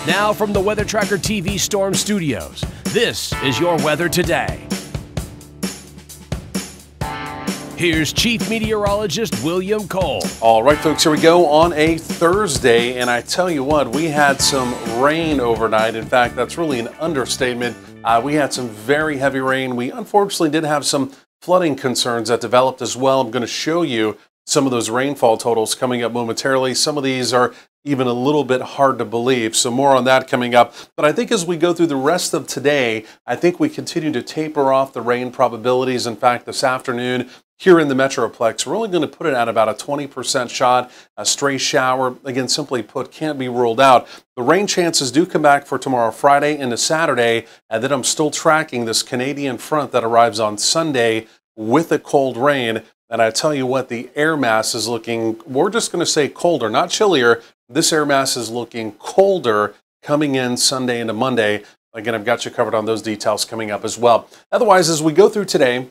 Now from the Weather Tracker TV Storm Studios, this is your weather today. Here's Chief Meteorologist William Cole. All right, folks, here we go on a Thursday, and I tell you what, we had some rain overnight. In fact, that's really an understatement. We had some very heavy rain. We unfortunately did have some flooding concerns that developed as well. I'm going to show you some of those rainfall totals coming up momentarily. Some of these are even a little bit hard to believe, so more on that coming up. But I think as we go through the rest of today, I think we continue to taper off the rain probabilities. In fact, this afternoon here in the Metroplex, we're only going to put it at about a 20% shot. A stray shower, again, simply put, can't be ruled out. The rain chances do come back for tomorrow, Friday into Saturday, and then I'm still tracking this Canadian front that arrives on Sunday with a cold rain. And I tell you what, the air mass is looking, we're just going to say colder, not chillier. This air mass is looking colder coming in Sunday into Monday. Again, I've got you covered on those details coming up as well. Otherwise, as we go through today,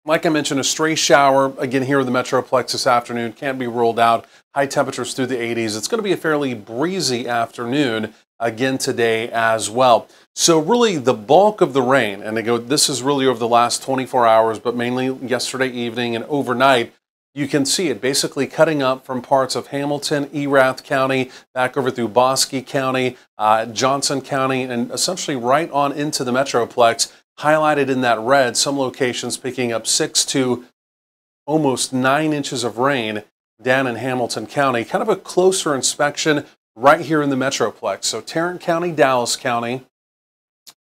like I mentioned, a stray shower, again, here in the Metroplex this afternoon, can't be ruled out. High temperatures through the 80s. It's going to be a fairly breezy afternoon again today as well. So really the bulk of the rain, and this is really over the last 24 hours, but mainly yesterday evening and overnight, you can see it basically cutting up from parts of Hamilton, Erath County, back over through Bosque County, Johnson County, and essentially right on into the Metroplex. Highlighted in that red, some locations picking up 6 to almost 9 inches of rain down in Hamilton County. Kind of a closer inspection right here in the Metroplex. So Tarrant County, Dallas County,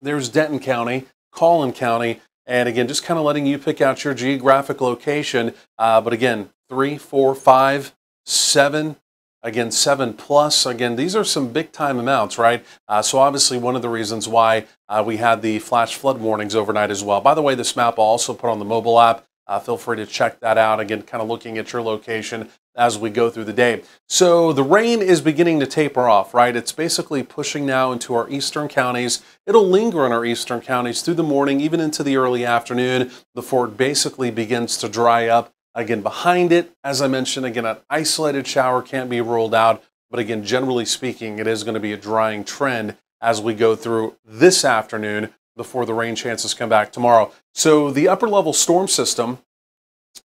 there's Denton County, Collin County, and again, just kind of letting you pick out your geographic location. But again, 3, 4, 5, 7, again, 7 plus. Again, these are some big time amounts, right? So obviously one of the reasons why we had the flash flood warnings overnight as well. By the way, this map I'll also put on the mobile app. Feel free to check that out. Again, kind of looking at your location as we go through the day. So the rain is beginning to taper off, right? It's basically pushing now into our eastern counties. It'll linger in our eastern counties through the morning, even into the early afternoon, before it basically begins to dry up. Again, behind it, as I mentioned, again, an isolated shower can't be ruled out. But again, generally speaking, it is going to be a drying trend as we go through this afternoon before the rain chances come back tomorrow. So the upper level storm system,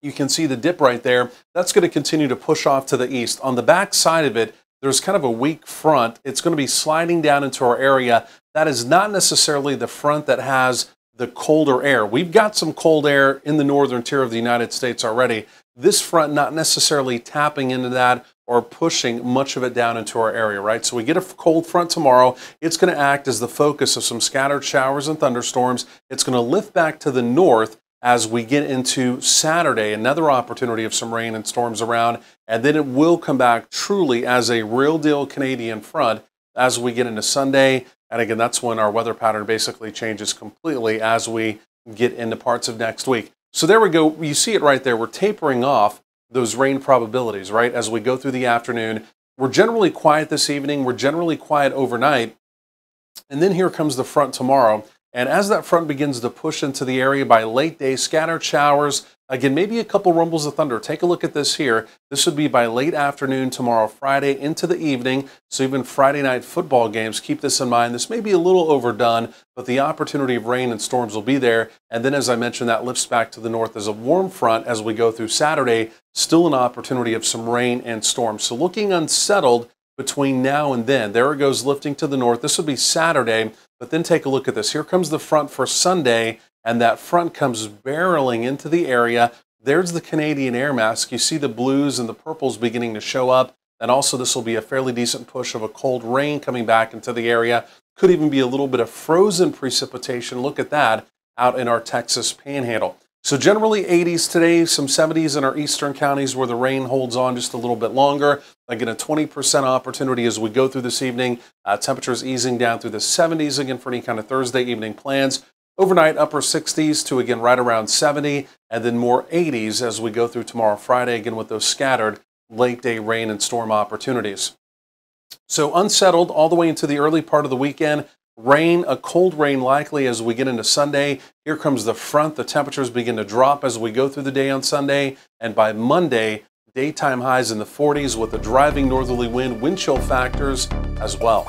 you can see the dip right there. That's going to continue to push off to the east. On the back side of it, there's kind of a weak front. It's going to be sliding down into our area. That is not necessarily the front that has the colder air. We've got some cold air in the northern tier of the United States already. This front not necessarily tapping into that or pushing much of it down into our area, right? So we get a cold front tomorrow. It's going to act as the focus of some scattered showers and thunderstorms. It's going to lift back to the north as we get into Saturday, another opportunity of some rain and storms around, and then it will come back truly as a real deal Canadian front as we get into Sunday. And again, that's when our weather pattern basically changes completely as we get into parts of next week. So there we go. You see it right there. We're tapering off those rain probabilities, right? As we go through the afternoon, we're generally quiet this evening. We're generally quiet overnight. And then here comes the front tomorrow. And as that front begins to push into the area by late day, scattered showers, again, maybe a couple rumbles of thunder. Take a look at this here. This would be by late afternoon tomorrow, Friday into the evening. So even Friday night football games, keep this in mind. This may be a little overdone, but the opportunity of rain and storms will be there. And then, as I mentioned, that lifts back to the north as a warm front as we go through Saturday. Still an opportunity of some rain and storms. So looking unsettled between now and then. There it goes lifting to the north. This would be Saturday. But then take a look at this. Here comes the front for Sunday, and that front comes barreling into the area. There's the Canadian air mass. You see the blues and the purples beginning to show up. And also this will be a fairly decent push of a cold rain coming back into the area. Could even be a little bit of frozen precipitation. Look at that out in our Texas panhandle. So generally 80s today, some 70s in our eastern counties where the rain holds on just a little bit longer. Again, a 20% opportunity as we go through this evening. Temperatures easing down through the 70s again for any kind of Thursday evening plans. Overnight, upper 60s to, again, right around 70, and then more 80s as we go through tomorrow, Friday, again, with those scattered late-day rain and storm opportunities. So unsettled all the way into the early part of the weekend. Rain, a cold rain likely as we get into Sunday. Here comes the front. The temperatures begin to drop as we go through the day on Sunday. And by Monday, daytime highs in the 40s with a driving northerly wind chill factors as well.